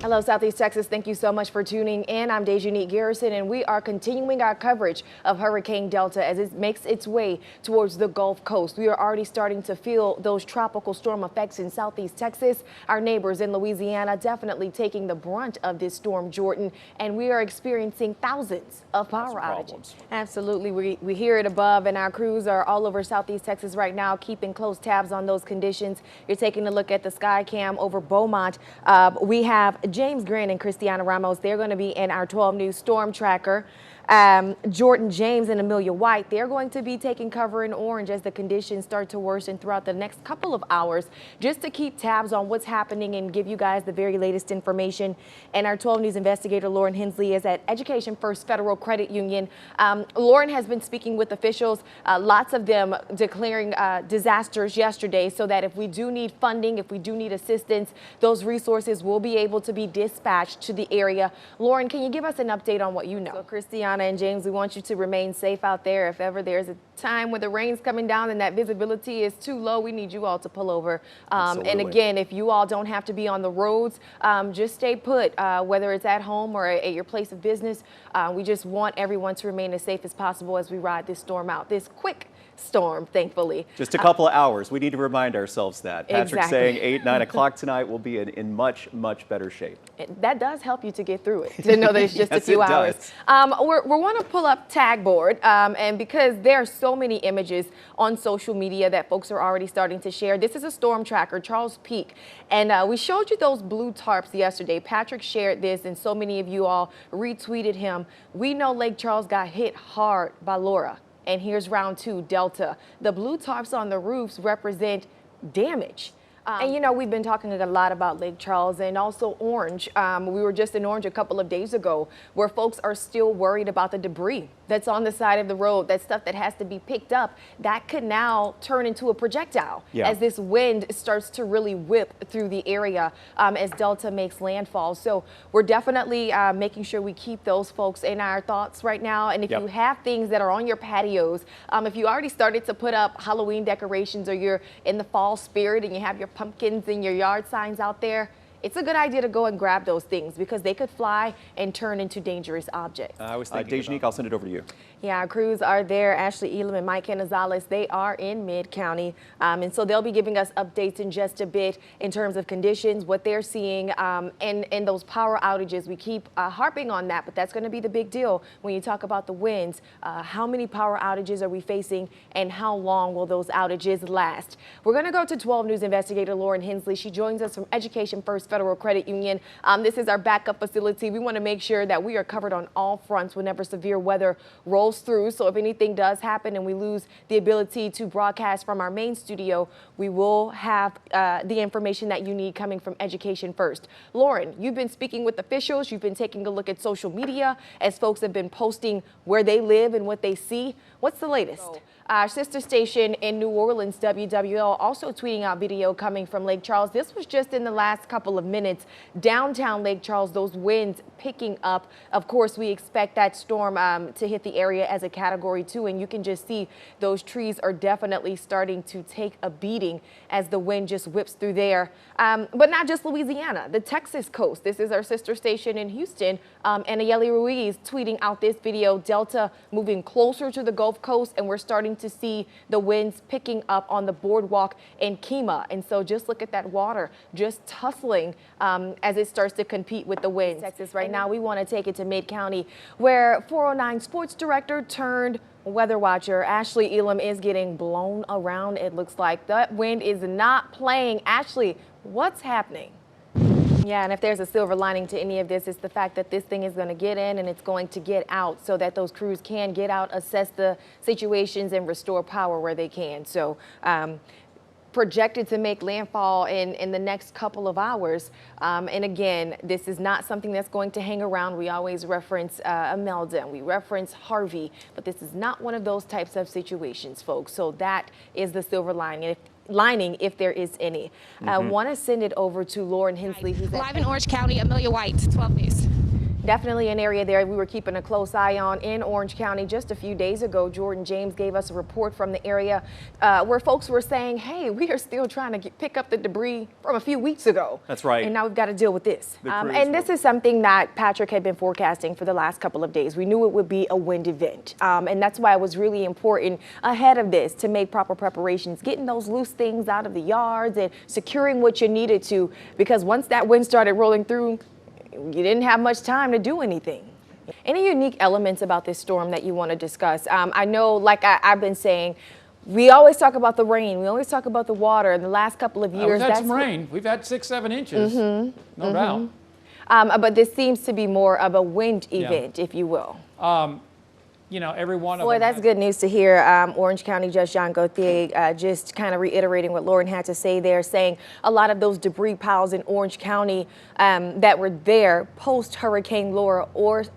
Hello, Southeast Texas. Thank you so much for tuning in. I'm DeJonique Garrison, and we are continuing our coverage of Hurricane Delta as it makes its way towards the Gulf Coast. We are already starting to feel those tropical storm effects in Southeast Texas. Our neighbors in Louisiana definitely taking the brunt of this storm, Jordan, and we are experiencing thousands of power outages. Absolutely. We hear it above, and our crews are all over Southeast Texas right now, keeping close tabs on those conditions. You're taking a look at the sky cam over Beaumont. We have James Grant and Christiana Ramos. They're going to be in our 12 News Storm Tracker. Jordan James and Amelia White, they're going to be taking cover in orange as the conditions start to worsen throughout the next couple of hours, just to keep tabs on what's happening and give you guys the very latest information. And our 12 News investigator Lauren Hensley is at Education First Federal Credit Union. Lauren has been speaking with officials, lots of them declaring disasters yesterday, so that if we do need funding, if we do need assistance, those resources will be able to be dispatched to the area. Lauren, can you give us an update on what you know? So, Christiana and James, we want you to remain safe out there. If ever there's a time when the rain's coming down and that visibility is too low, we need you all to pull over. And again, if you all don't have to be on the roads, just stay put, whether it's at home or at your place of business. We just want everyone to remain as safe as possible as we ride this storm out, this quick storm, thankfully. Just a couple of hours. We need to remind ourselves that. Patrick's saying 8, 9 o'clock tonight will be in much, much better shape. That does help you to get through it, to know that it's just Yes, a few it hours. We want to pull up tag board, and because there are so many images on social media that folks are already starting to share. This is a storm tracker, Charles Peak, and we showed you those blue tarps yesterday. Patrick shared this, and so many of you all retweeted him. We know Lake Charles got hit hard by Laura. And here's round 2, Delta. The blue tarps on the roofs represent damage. And you know, we've been talking a lot about Lake Charles and also Orange. We were just in Orange a couple of days ago, where folks are still worried about the debris that's on the side of the road, that stuff that has to be picked up. That could now turn into a projectile as this wind starts to really whip through the area as Delta makes landfall. So we're definitely making sure we keep those folks in our thoughts right now. And if you have things that are on your patios, if you already started to put up Halloween decorations, or you're in the fall spirit and you have your pumpkins and your yard signs out there, it's a good idea to go and grab those things, because they could fly and turn into dangerous objects. I was thinking DeJonique, I'll send it over to you. Yeah, our crews are there. Ashley Elam and Mike Canizales, they are in Mid-County. And so they'll be giving us updates in just a bit in terms of conditions, what they're seeing, and those power outages. We keep harping on that, but that's going to be the big deal when you talk about the winds. How many power outages are we facing, and how long will those outages last? We're going to go to 12 News investigator Lauren Hensley. She joins us from Education First Federal Credit Union. This is our backup facility. We want to make sure that we are covered on all fronts whenever severe weather rolls through. So if anything does happen and we lose the ability to broadcast from our main studio, we will have the information that you need coming from Education First. Lauren, you've been speaking with officials. You've been taking a look at social media as folks have been posting where they live and what they see. What's the latest? Our sister station in New Orleans, WWL, also tweeting out video coming from Lake Charles. This was just in the last couple of minutes. Downtown Lake Charles, those winds picking up. Of course, we expect that storm to hit the area as a Category 2, and you can just see those trees are definitely starting to take a beating as the wind just whips through there. But not just Louisiana, the Texas coast. This is our sister station in Houston. Anayeli Ruiz tweeting out this video. Delta moving closer to the Gulf Coast, and we're starting to see the winds picking up on the boardwalk in Kemah. And so just look at that water just tussling as it starts to compete with the winds. Texas right now, we want to take it to Mid-County, where 409 sports director turned weather watcher Ashley Elam is getting blown around. It looks like that wind is not playing. Ashley, what's happening? Yeah, and if there's a silver lining to any of this, it's the fact that this thing is going to get in and it's going to get out, so that those crews can get out, assess the situations, and restore power where they can. So projected to make landfall in the next couple of hours. And again, this is not something that's going to hang around. We always reference Imelda, we reference Harvey, but this is not one of those types of situations, folks. So that is the silver lining, if there is any. I want to send it over to Lauren Hensley, who's live in Orange County. Amelia White, 12 News. Definitely an area there we were keeping a close eye on in Orange County. Just a few days ago, Jordan James gave us a report from the area where folks were saying, hey, we are still trying to pick up the debris from a few weeks ago. That's right. And now we've got to deal with this. And this is something that Patrick had been forecasting for the last couple of days. We knew it would be a wind event. And that's why it was really important ahead of this to make proper preparations, getting those loose things out of the yards and securing what you needed to, because once that wind started rolling through, you didn't have much time to do anything. Any unique elements about this storm that you want to discuss? I know, like I've been saying, we always talk about the rain. We always talk about the water. In the last couple of years, we've had some rain. We've had 6-7 inches, no doubt. But this seems to be more of a wind event, if you will. You know, every one of Boy, them. that's good news to hear. Orange County Judge John Gauthier just kind of reiterating what Lauren had to say there, saying a lot of those debris piles in Orange County that were there post-Hurricane Laura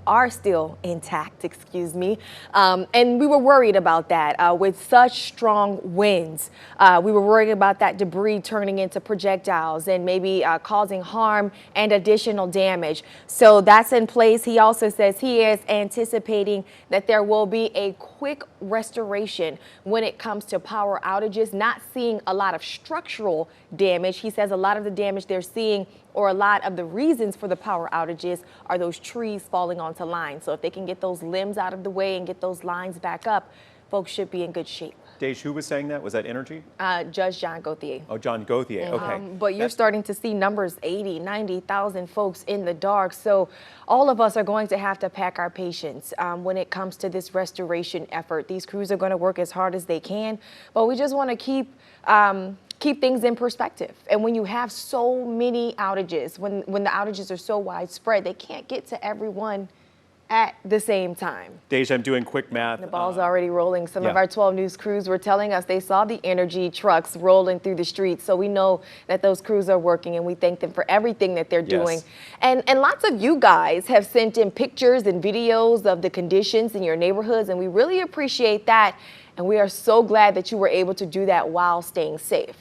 are still intact, excuse me. And we were worried about that with such strong winds. We were worried about that debris turning into projectiles and maybe causing harm and additional damage. So that's in place. He also says he is anticipating that there will be a quick restoration when it comes to power outages, not seeing a lot of structural damage. He says a lot of the damage they're seeing, or a lot of the reasons for the power outages, are those trees falling onto lines. So if they can get those limbs out of the way and get those lines back up, folks should be in good shape. Dej, who was saying that? Was that Energy? Judge John Gauthier. Oh, John Gauthier, okay. But you're starting to see numbers 80, 90,000 folks in the dark. So all of us are going to have to pack our patience when it comes to this restoration effort. These crews are going to work as hard as they can, but we just want to keep things in perspective. And when you have so many outages, when the outages are so widespread, they can't get to everyone at the same time. Dej, I'm doing quick math. The ball's already rolling. Some of our 12 News crews were telling us they saw the Energy trucks rolling through the streets. So we know that those crews are working, and we thank them for everything that they're doing. And lots of you guys have sent in pictures and videos of the conditions in your neighborhoods, and we really appreciate that. And we are so glad that you were able to do that while staying safe.